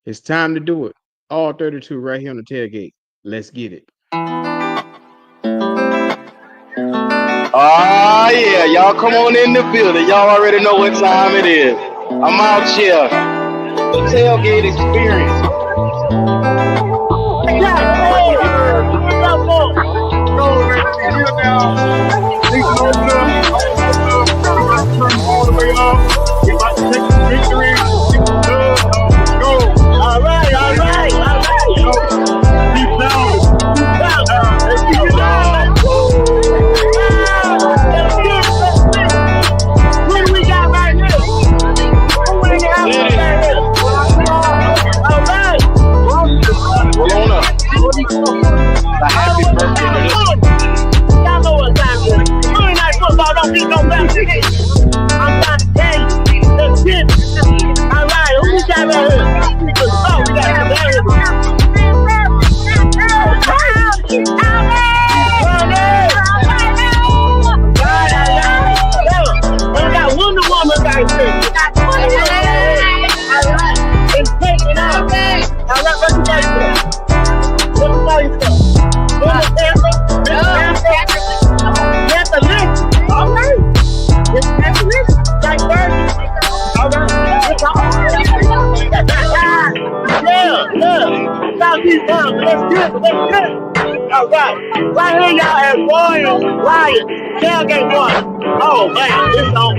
It's time to do it. All 32 right here on the tailgate. Let's get it. Ah, yeah, y'all come on in the building. Y'all already know what time it is. I'm out here. The tailgate experience. All the way up. We about to take some victory. Go. All right. Keep down. Let's keep it down. What do we got right here? All right. Hold on up. A happy birthday to this. Y'all know what time it is. Monday Night Football don't need no better than this. I'm trying to tell you. Let's get it. All right, who we got right here? We got some here. We got Wonder Woman right here. All right. And take it out. All right, what you got here? What you got here? That's a list. All right. That's a list. Like Birdie. All right. Yeah. Southeast Town. Let's get it. All right. Right here, y'all at Royal Riot. Tailgate 1. Oh, man. It's on.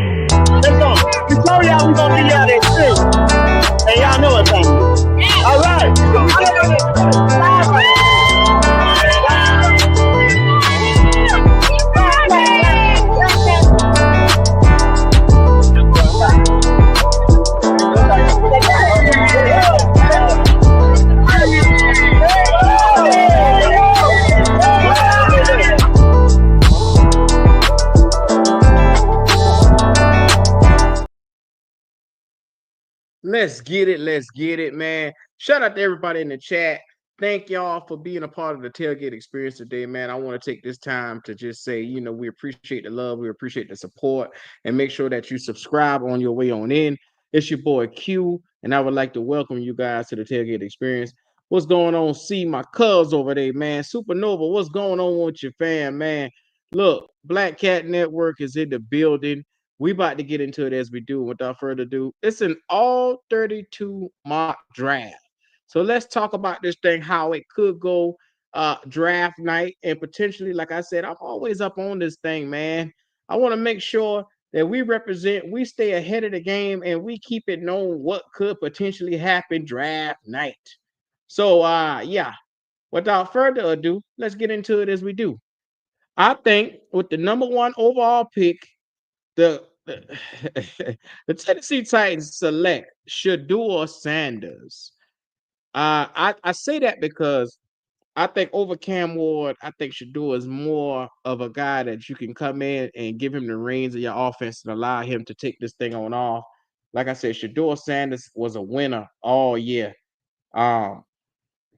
We told y'all we gonna be out there soon. And y'all know what's happening. All right. Let's get it, man. Shout out to everybody in the chat. Thank y'all for being a part of the tailgate experience today, man. I want to take this time to just say, we appreciate the love, we appreciate the support, and make sure that you subscribe on your way on in. It's your boy Q, and I would like to welcome you guys to the tailgate experience. What's going on? See my cuz over there, man. Supernova, what's going on with your fam, man? Look, Black Cat Network is in the building. We about to get into it as we do. Without further ado, it's an all 32 mock draft. So let's talk about this thing, how it could go draft night, and potentially, like I said, I'm always up on this thing, man. I want to make sure that we stay ahead of the game, and we keep it known what could potentially happen draft night. So yeah, without further ado, let's get into it as we do. I think with the number 1 overall pick, the Tennessee Titans select Shedeur Sanders. I say that because I think over Cam Ward, I think Shedeur is more of a guy that you can come in and give him the reins of your offense and allow him to take this thing on off. Like I said, Shedeur Sanders was a winner all year.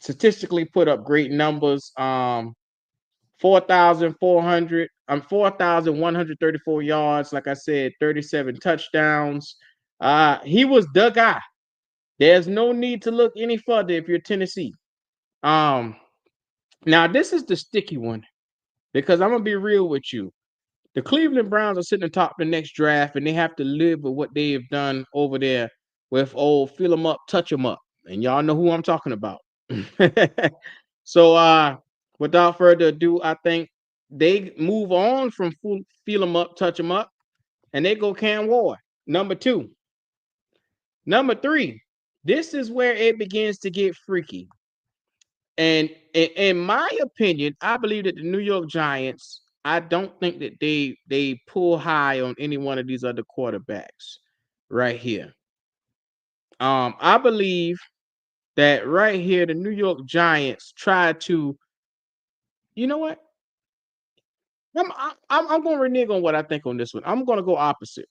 Statistically put up great numbers. 4,134 yards. Like I said, 37 touchdowns. He was the guy. There's no need to look any further if you're Tennessee. Now this is the sticky one because I'm gonna be real with you. The Cleveland Browns are sitting atop the next draft, and they have to live with what they have done over there with old fill 'em up, touch 'em up, and y'all know who I'm talking about. So without further ado, I think they move on from feel 'em up, touch 'em up, and they go Cam Ward, number 2. Number 3, this is where it begins to get freaky. And in my opinion, I believe that the New York Giants, I don't think that they pull high on any one of these other quarterbacks right here. I believe that right here, the New York Giants try to, you know what? I'm going to renege on what I think on this one. I'm going to go opposite.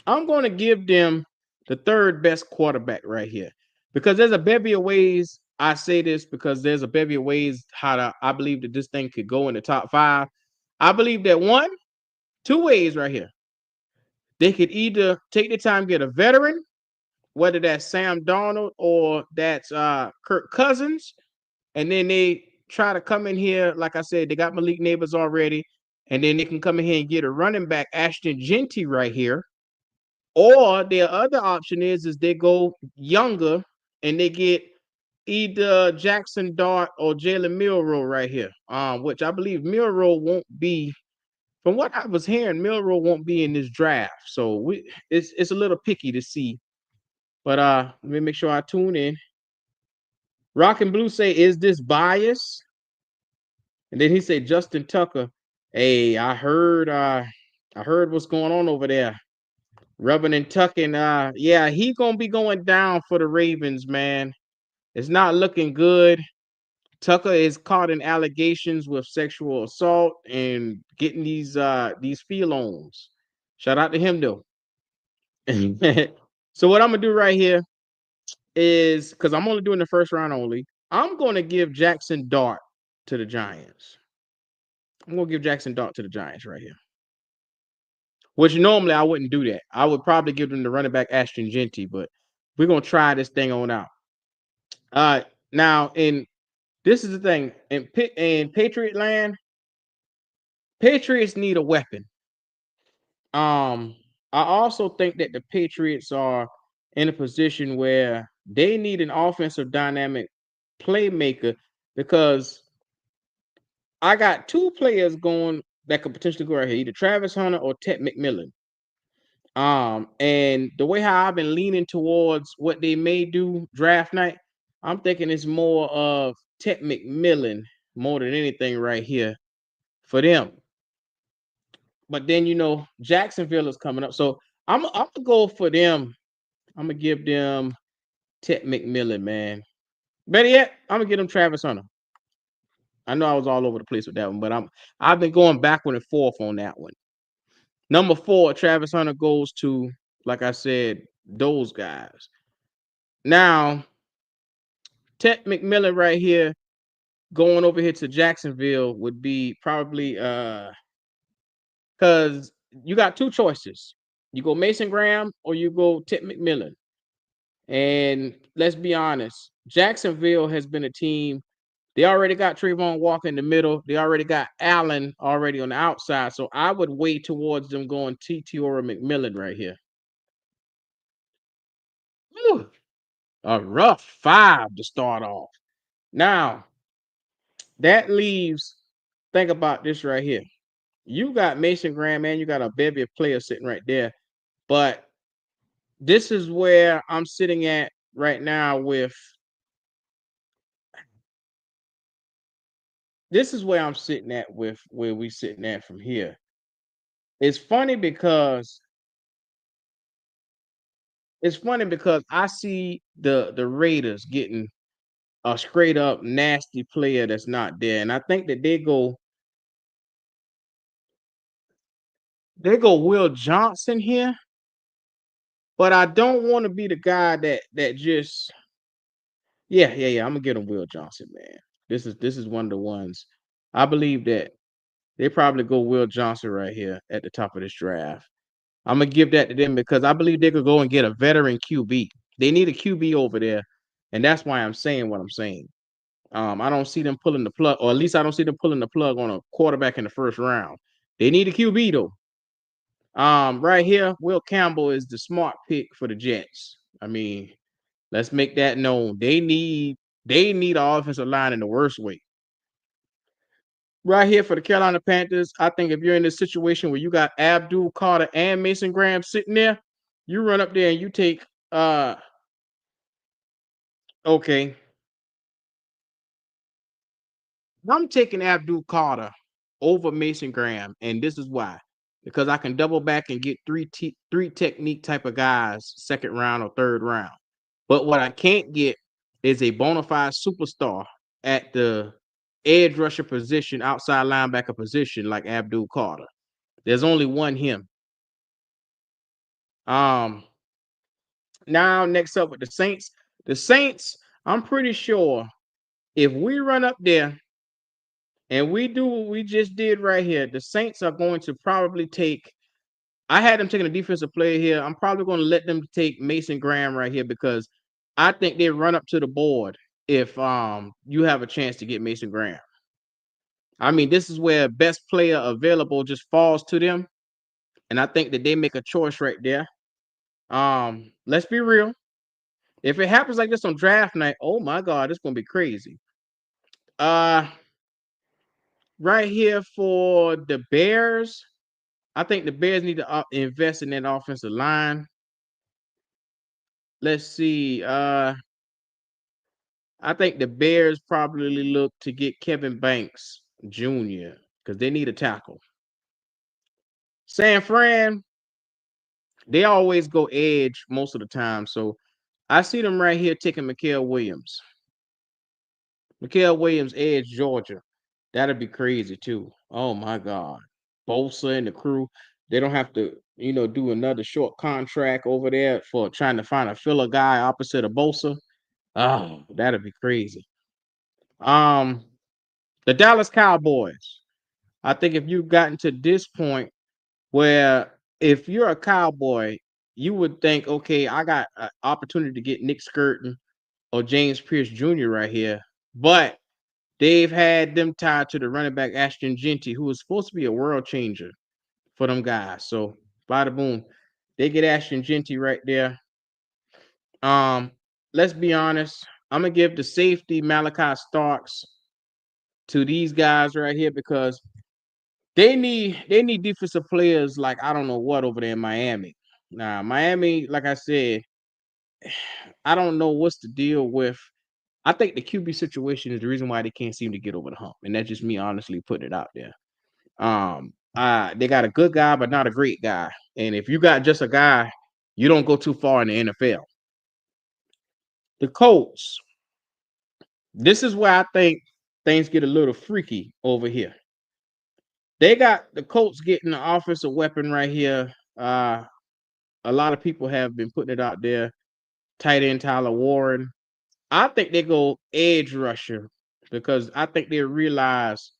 I'm going to give them the 3rd best quarterback right here because there's a bevy of ways. I say this because there's a bevy of ways I believe that this thing could go in the top 5. I believe that 2 ways right here. They could either take the time, get a veteran, whether that's Sam Darnold or that's Kirk Cousins, and then they try to come in here. Like I said, they got Malik Neighbors already, and then they can come in here and get a running back, Ashton Jeanty, right here. Or their other option is they go younger and they get either Jackson Dart or Jalen Milroe right here. Which I believe Milroe won't be. From what I was hearing, Milroe won't be in this draft. So it's a little picky to see. But let me make sure I tune in. Rock and Blue say, is this bias? And then he said, Justin Tucker, hey, I heard what's going on over there. Rubbing and tucking. Yeah, he gonna be going down for the Ravens, man. It's not looking good. Tucker is caught in allegations with sexual assault and getting these fee loans. Shout out to him though. So what I'm gonna do right here is, because I'm only doing the first round only, I'm gonna give Jackson Dart to the Giants. I'm gonna give Jackson Dart to the Giants right here. Which normally I wouldn't do that. I would probably give them the running back Ashton Jeanty, but we're gonna try this thing on out. Now, and this is the thing, in Patriot land, Patriots need a weapon. I also think that the Patriots are in a position where they need an offensive dynamic playmaker, because I got two players going that could potentially go right here, either Travis Hunter or Ted McMillan. And the way how I've been leaning towards what they may do draft night, I'm thinking it's more of Ted McMillan more than anything right here for them. But then, you know, Jacksonville is coming up. So I'm gonna go for them. I'm gonna give them Ted McMillan, man. Better yet, I'm gonna get them Travis Hunter. I know I was all over the place with that one, but I've been going backward and forth on that one. Number 4, Travis Hunter goes to, like I said, those guys. Now, Ted McMillan right here going over here to Jacksonville would be probably because you got two choices. You go Mason Graham or you go Ted McMillan. And let's be honest, Jacksonville has been a team. They already got Trayvon Walker in the middle. They already got Allen already on the outside. So I would weigh towards them going TT or McMillan right here. Whew. A rough 5 to start off. Now, that leaves, think about this right here. You got Mason Graham, man. You got a bevy of players sitting right there. But this is where I'm sitting at right now with. This is where I'm sitting at with where we sitting at from here. It's funny because I see the Raiders getting a straight up nasty player that's not there, and I think that they go Will Johnson here, but I don't want to be the guy that just yeah. I'm gonna get him Will Johnson, man. This is one of the ones I believe that they probably go Will Johnson right here at the top of this draft. I'm gonna give that to them because I believe they could go and get a veteran QB. They need a QB over there, and that's why I'm saying what I'm saying. I don't see them pulling the plug, or at least I don't see them pulling the plug on a quarterback in the first round. They need a QB though. Right here, Will Campbell is the smart pick for the Jets. I mean, let's make that known. They need an offensive line in the worst way. Right here for the Carolina Panthers, I think if you're in this situation where you got Abdul Carter and Mason Graham sitting there, you run up there and you take okay. I'm taking Abdul Carter over Mason Graham, and this is why. Because I can double back and get three technique type of guys second round or third round. But what I can't get is a bona fide superstar at the edge rusher position, outside linebacker position like Abdul Carter. There's only one him. Now next up with the Saints. The Saints, I'm pretty sure if we run up there and we do what we just did right here, the Saints are going to probably take I had them taking a defensive player here. I'm probably going to let them take Mason Graham right here because I think they run up to the board if you have a chance to get Mason Graham. I mean, this is where best player available just falls to them, and I think that they make a choice right there. Let's be real. If it happens like this on draft night, oh my God, it's going to be crazy. Right here for the Bears, I think the Bears need to invest in that offensive line. Let's see. I think the Bears probably look to get Kevin Banks Jr. because they need a tackle. San Fran, they always go edge most of the time. So I see them right here taking Mikael Williams. Mikael Williams, edge, Georgia. That'd be crazy too. Oh my God. Bosa and the crew, they don't have to, do another short contract over there for trying to find a filler guy opposite of Bosa. Oh, that'd be crazy. The Dallas Cowboys. I think if you've gotten to this point where if you're a Cowboy, you would think, okay, I got an opportunity to get Nick Skirton or James Pierce Jr. right here. But they've had them tied to the running back Ashton Jeanty, who was supposed to be a world changer for them guys. So, bada boom, they get Ashton Jeanty right there. Let's be honest. I'm gonna give the safety Malachi Starks to these guys right here because they need defensive players like I don't know what over there in Miami. Now, Miami, like I said, I don't know what's the deal with. I think the QB situation is the reason why they can't seem to get over the hump, and that's just me honestly putting it out there. They got a good guy, but not a great guy. And if you got just a guy, you don't go too far in the NFL. The Colts. This is where I think things get a little freaky over here. They got the Colts getting the offensive weapon right here. A lot of people have been putting it out there. Tight end Tyler Warren. I think they go edge rusher because I think they realize,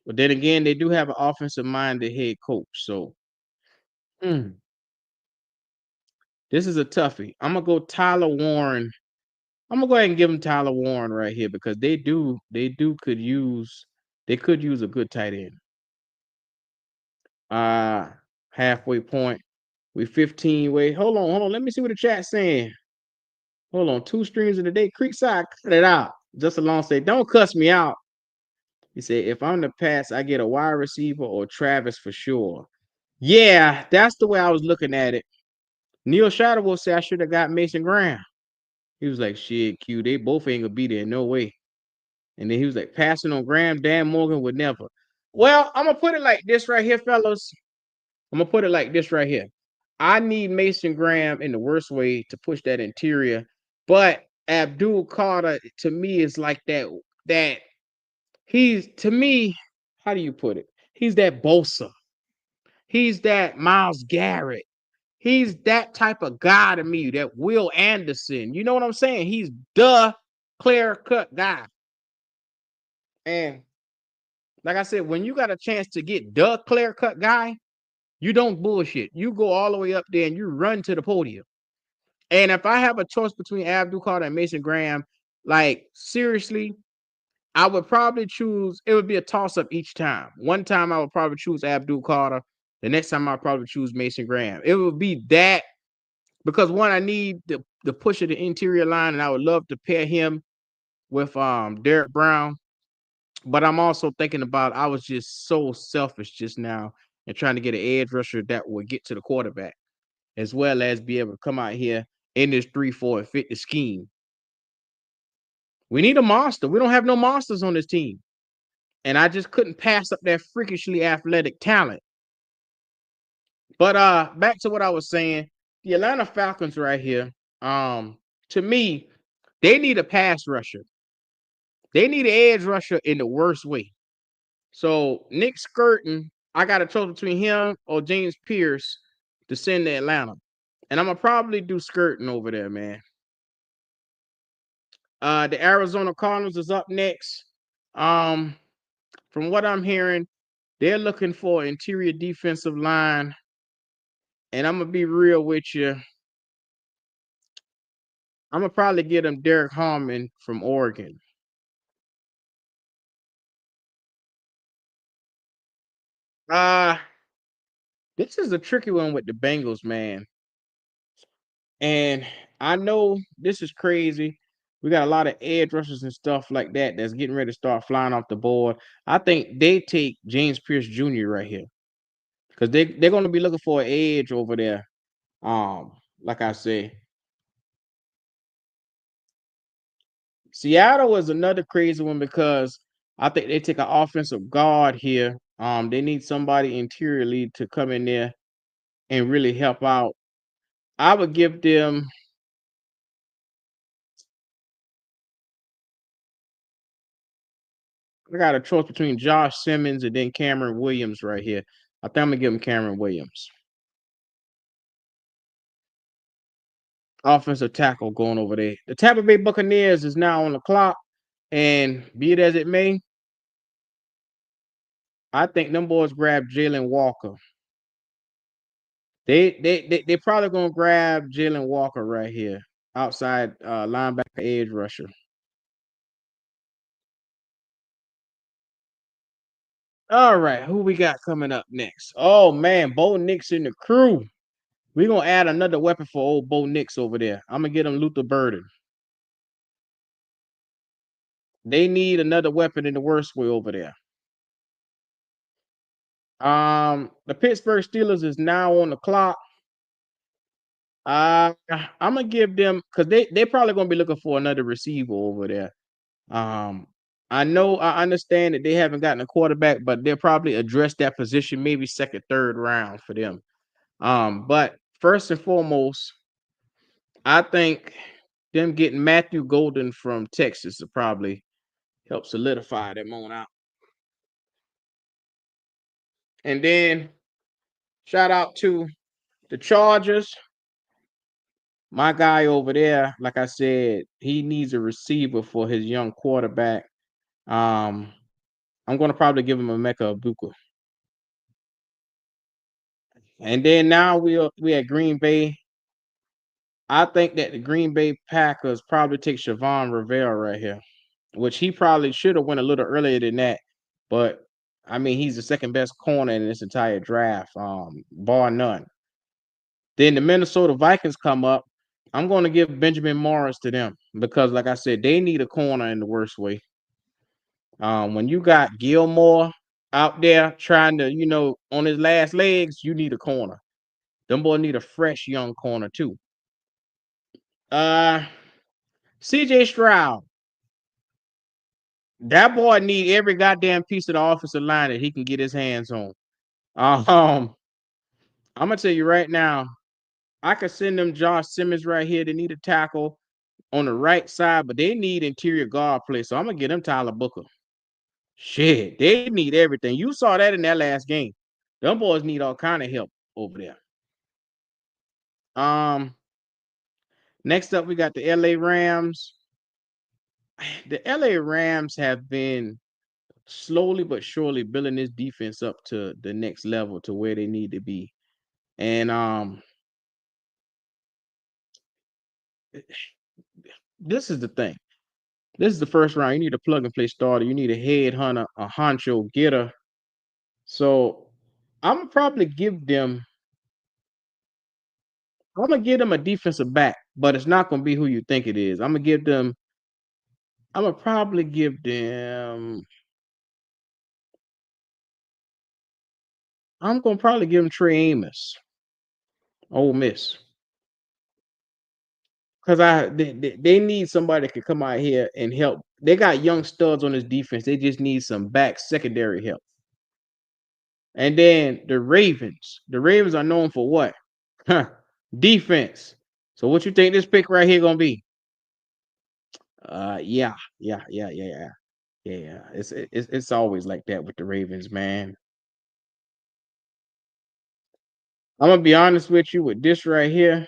but then again, they do have an offensive minded head coach. So this is a toughie. I'm gonna go Tyler Warren. I'm gonna go ahead and give them Tyler Warren right here because they could use a good tight end. Halfway point. We 15. Wait, hold on. Let me see what the chat's saying. Hold on, 2 streams in a day. Creekside, cut it out. Just along say, don't cuss me out. He said, if I'm the pass, I get a wide receiver or Travis for sure. Yeah, that's the way I was looking at it. Neil Shadow will say I should have got Mason Graham. He was like, shit, Q, they both ain't gonna be there, no way. And then he was like, passing on Graham, Dan Morgan would never. Well, I'm gonna put it like this right here, fellas. I'm gonna put it like this right here. I need Mason Graham in the worst way to push that interior, but Abdul Carter to me is like that he's to me, how do you put it? He's that Bosa. He's that Myles Garrett. He's that type of guy to me, that Will Anderson. You know what I'm saying? He's the clear-cut guy. And like I said, when you got a chance to get the clear-cut guy, you don't bullshit. You go all the way up there and you run to the podium. And if I have a choice between Abdul Carter and Mason Graham, like seriously, I would probably choose, it would be a toss-up each time. One time I would probably choose Abdul Carter. The next time I'll probably choose Mason Graham. It would be that because one, I need the push of the interior line, and I would love to pair him with Derek Brown. But I'm also thinking about I was just so selfish just now and trying to get an edge rusher that would get to the quarterback, as well as be able to come out here in this 3-4 and fit the scheme. We need a monster. We don't have no monsters on this team. And I just couldn't pass up that freakishly athletic talent. But back to what I was saying, the Atlanta Falcons right here, to me, they need a pass rusher. They need an edge rusher in the worst way. So Nick Skirton, I got a choice between him or James Pierce to send to Atlanta. And I'm going to probably do Skirton over there, man. The Arizona Cardinals is up next. From what I'm hearing, they're looking for interior defensive line. And I'm gonna be real with you. I'm gonna probably get him Derek Harmon from Oregon. Uh this is a tricky one with the Bengals, man. And I know this is crazy. We got a lot of edge rushers and stuff like that that's getting ready to start flying off the board. I think they take James Pierce Jr. right here because they're going to be looking for an edge over there. Like I say, Seattle is another crazy one because I think they take an offensive guard here. They need somebody interiorly to come in there and really help out. I would give them. I got a choice between Josh Simmons and then Cameron Williams right here. I think I'm gonna give him Cameron Williams. Offensive tackle going over there. The Tampa Bay Buccaneers is now on the clock, and be it as it may, I think them boys grab Jalen Walker. They probably gonna grab Jalen Walker right here, outside linebacker edge rusher. All right, who we got coming up next? Oh man, Bo Nix in the crew. We're gonna add another weapon for old Bo Nix over there. I'm gonna get him Luther Burden. They need another weapon in the worst way over there. The Pittsburgh Steelers is now on the clock. I'm gonna give them because they probably gonna be looking for another receiver over there. Um, I understand that they haven't gotten a quarterback, but they'll probably address that position maybe second, third round for them. But first and foremost, I think them getting Matthew Golden from Texas will probably help solidify them on out. And then shout out to the Chargers. My guy over there, like I said, he needs a receiver for his young quarterback. Um, I'm gonna probably give him a Mecca Ibuka. And then now we at Green Bay. I think that the Green Bay Packers probably take Siobhan Rivera right here, which he probably should have went a little earlier than that. But I mean, he's the second best corner in this entire draft, bar none. Then the Minnesota Vikings come up. I'm going to give Benjamin Morris to them because, like I said, they need a corner in the worst way. When you got Gilmore out there trying to, on his last legs, you need a corner. Them boys need a fresh young corner too. Uh CJ Stroud. That boy need every goddamn piece of the offensive line that he can get his hands on. I'm gonna tell you right now, I could send them Josh Simmons right here. They need a tackle on the right side, but they need interior guard play. So I'm gonna get them Tyler Booker. Shit, they need everything. You saw that in that last game. Them boys need all kind of help over there. Next up we got the LA Rams. The LA Rams have been slowly but surely building this defense up to the next level to where they need to be. And this is the thing. This is the first round. You need a plug and play starter. You need a head hunter, a honcho getter. So I'm probably give them. I'm gonna give them a defensive back, but it's not gonna be who you think it is. I'm gonna give them. I'm gonna probably give them. I'm gonna probably give them Trey Amos, Ole Miss, because they need somebody that can come out here and help. They got young studs on this defense. They just need some back secondary help. And then the Ravens. The Ravens are known for what? Defense. So what you think this pick right here gonna be? Yeah. It's always like that with the Ravens, man. I'm gonna be honest with you with this right here.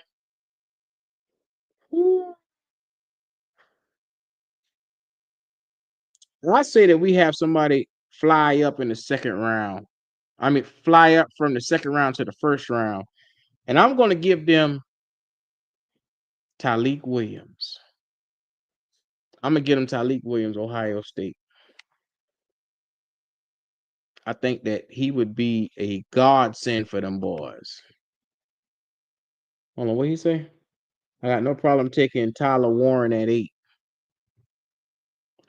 I say that we have somebody fly up in the second round. I mean, fly up from the second round to the first round. And I'm going to give them Tyleik Williams. I'm going to get them Tyleik Williams, Ohio State. I think that he would be a godsend for them boys. Hold on, what he say? I got no problem taking Tyler Warren at 8.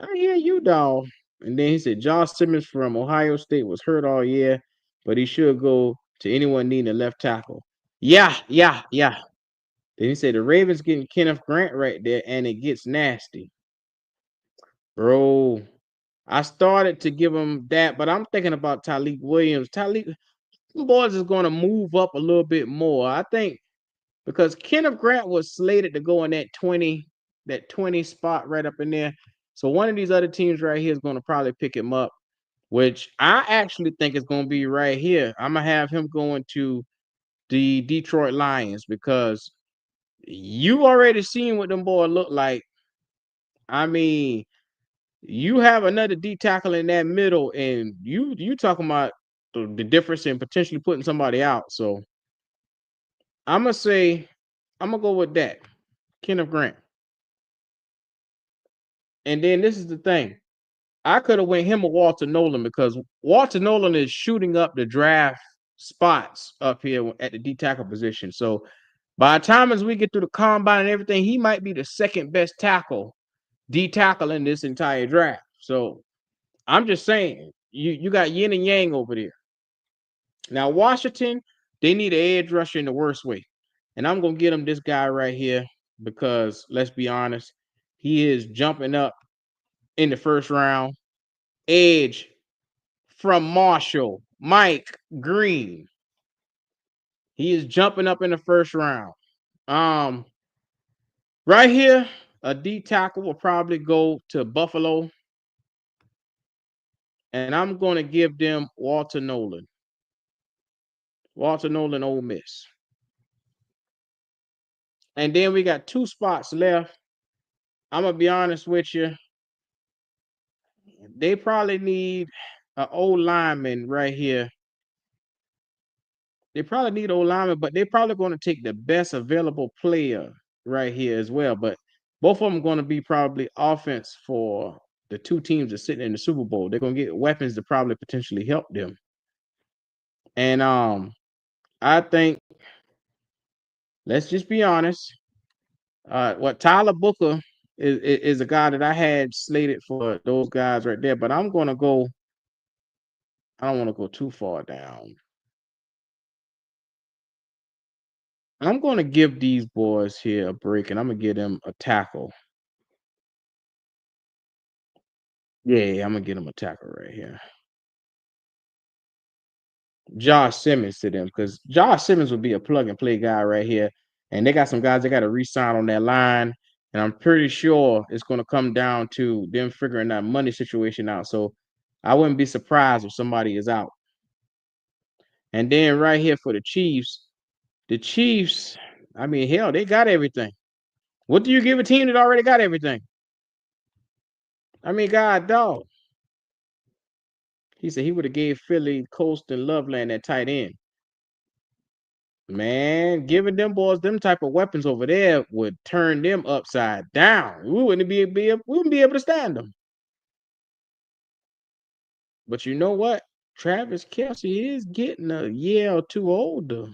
I hear you, dog. And then he said Josh Simmons from Ohio State was hurt all year, but he should go to anyone needing a left tackle. Yeah. Then he said the Ravens getting Kenneth Grant right there, and it gets nasty. Bro, I started to give him that, but I'm thinking about Tyleik Williams. Tyleik boys is going to move up a little bit more. I think because Kenneth Grant was slated to go in that 20 spot right up in there. So one of these other teams right here is going to probably pick him up, which I actually think is going to be right here. I'm going to have him going to the Detroit Lions because you already seen what them boys look like. I mean, you have another D tackle in that middle, and you talking about the difference in potentially putting somebody out. So I'm gonna go with that, Kenneth Grant. And then this is the thing. I could have went him or Walter Nolan because Walter Nolan is shooting up the draft spots up here at the D tackle position. So by the time as we get through the combine and everything, he might be the second best D tackle in this entire draft. So I'm just saying, you got yin and yang over there. Now Washington, they need an edge rusher in the worst way. And I'm gonna get him this guy right here because let's be honest, he is jumping up in the first round. Edge from Marshall, Mike Green. He is jumping up in the first round. Right here, a D tackle will probably go to Buffalo. And I'm going to give them Walter Nolan. Walter Nolan, Ole Miss. And then we got 2 spots left. I'm going to be honest with you. They probably need an old lineman right here. They probably need old lineman, but they're probably going to take the best available player right here as well. But both of them going to be probably offense for the 2 teams that are sitting in the Super Bowl. They're going to get weapons to probably potentially help them. And I think, let's just be honest. What Tyler Booker is a guy that I had slated for those guys right there, but I'm going to go. I don't want to go too far down. I'm going to give these boys here a break, and I'm going to give them a tackle. Yeah, I'm going to get them a tackle right here. Josh Simmons to them because Josh Simmons would be a plug-and-play guy right here. And they got some guys they got to re-sign on that line. And I'm pretty sure it's going to come down to them figuring that money situation out. So I wouldn't be surprised if somebody is out. And then right here for the Chiefs, I mean, hell, they got everything. What do you give a team that already got everything? I mean, God, dog. He said he would have gave Philly, Coast, and Loveland that tight end. Man, giving them boys them type of weapons over there would turn them upside down. We wouldn't be able to stand them. But you know what? Travis Kelce is getting a year or 2 older.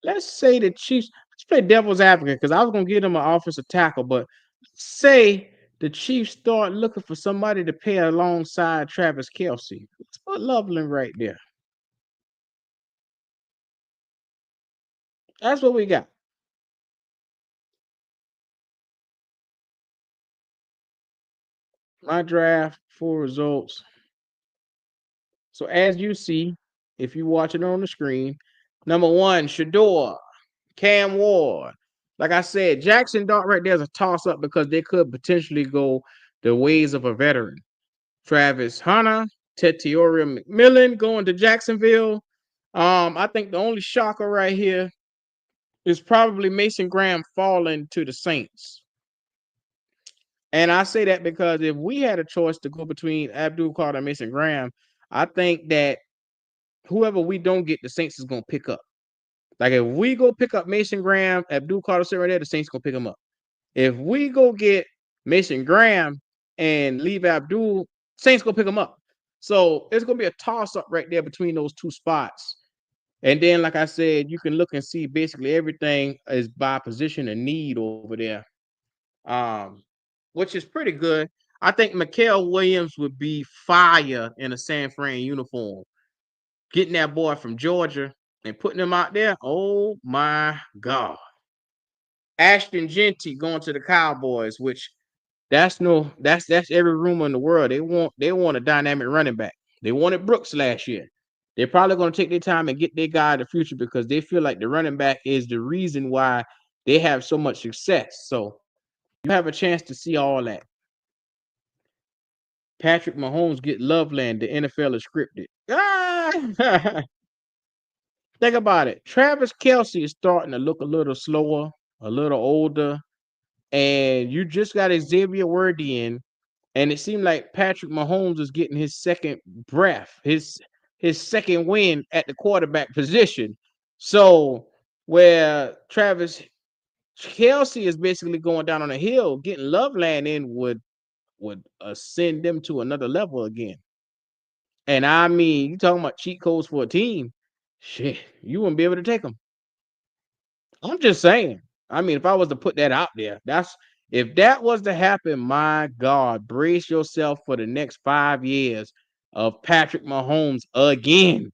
Let's say the Chiefs. Let's play devil's advocate because I was gonna give them an offensive tackle, but say the Chiefs start looking for somebody to pair alongside Travis Kelce. Let's put Loveland right there. That's what we got. My draft, 4 results. So as you see, if you watch it on the screen, number 1, Shedeur, Cam Ward. Like I said, Jackson Dart right there is a toss-up because they could potentially go the ways of a veteran. Travis Hunter, Tetairoa McMillan going to Jacksonville. I think the only shocker right here is probably Mason Graham falling to the Saints. And I say that because if we had a choice to go between Abdul Carter and Mason Graham, I think that whoever we don't get, the Saints is gonna pick up. Like if we go pick up Mason Graham, Abdul Carter sitting right there, the Saints gonna pick him up. If we go get Mason Graham and leave Abdul, Saints gonna pick him up. So it's gonna be a toss up right there between those two spots. And then, like I said, you can look and see basically everything is by position and need over there, which is pretty good. I think Mikael Williams would be fire in a San Fran uniform. Getting that boy from Georgia and putting him out there, oh my God. Ashton Genty going to the Cowboys, which that's every rumor in the world. They want a dynamic running back. They wanted Brooks last year. They're probably going to take their time and get their guy in the future because they feel like the running back is the reason why they have so much success. So you have a chance to see all that. Patrick Mahomes get Loveland. The NFL is scripted. Ah! Think about it. Travis Kelce is starting to look a little slower, a little older, and you just got Xavier Worthy in, and it seemed like Patrick Mahomes is getting his second breath, his second win at the quarterback position. So where Travis Kelce is basically going down on a hill, getting Loveland in would ascend them to another level again. And I mean, you talking about cheat codes for a team? Shit, you wouldn't be able to take them. I'm just saying. I mean, if I was to put that out there, if that was to happen, my God, brace yourself for the next 5 years of Patrick Mahomes again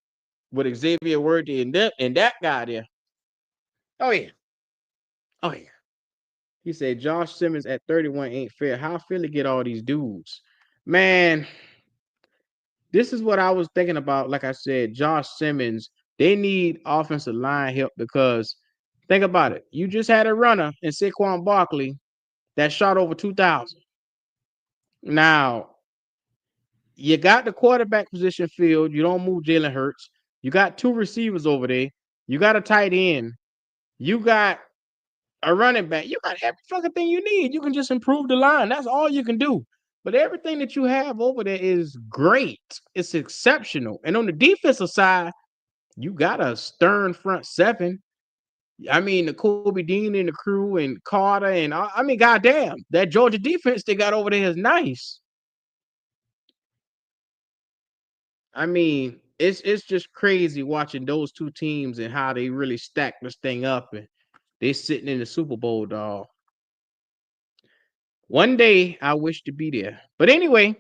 with Xavier Worthy and that guy there. Oh yeah. Oh yeah. He said Josh Simmons at 31 ain't fair. How Philly get all these dudes? Man, this is what I was thinking about. Like I said, Josh Simmons, they need offensive line help because think about it. You just had a runner in Saquon Barkley that shot over 2,000. Now, you got the quarterback position filled. You don't move Jalen Hurts. You got 2 receivers over there. You got a tight end. You got a running back. You got every fucking thing you need. You can just improve the line. That's all you can do. But everything that you have over there is great. It's exceptional. And on the defensive side, you got a stern front seven. I mean, the Kobe Dean and the crew and Carter and I mean, goddamn, that Georgia defense they got over there is nice. I mean, it's just crazy watching those two teams and how they really stack this thing up and they sitting in the Super Bowl, dog. One day I wish to be there. But anyway,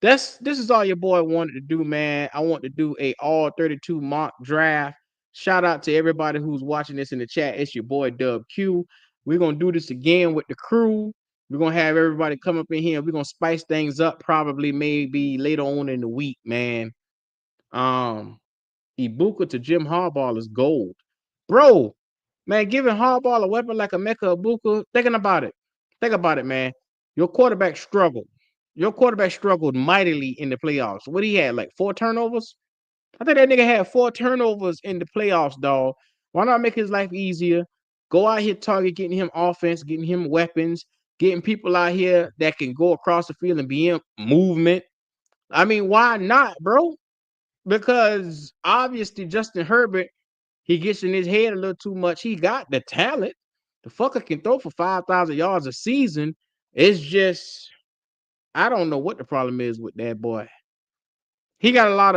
this is all your boy wanted to do, man. I want to do a all 32 mock draft. Shout out to everybody who's watching this in the chat. It's your boy Dub Q. We're gonna do this again with the crew. We're gonna have everybody come up in here. We're gonna spice things up probably maybe later on in the week, man. Ibuka to Jim Harbaugh is gold. Bro, man, giving Harbaugh a weapon like a Emeka Ibuka, thinking about it. Think about it, man. Your quarterback struggled. Your quarterback struggled mightily in the playoffs. What he had, like 4 turnovers? I think that nigga had 4 turnovers in the playoffs, dog. Why not make his life easier? Go out here, target, getting him offense, getting him weapons, getting people out here that can go across the field and be in movement. I mean, why not, bro? Because obviously Justin Herbert, he gets in his head a little too much. He got the talent. The fucker can throw for 5,000 yards a season. It's just, I don't know what the problem is with that boy. He got a lot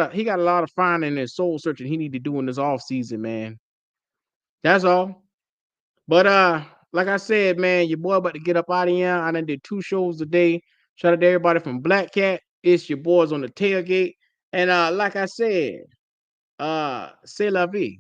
of finding and soul searching he need to do in this off season, man. That's all. But like I said, man, your boy about to get up out of here. I done did 2 shows a day. Shout out to everybody from Black Cat. It's your boys on the tailgate. And like I said, c'est la vie.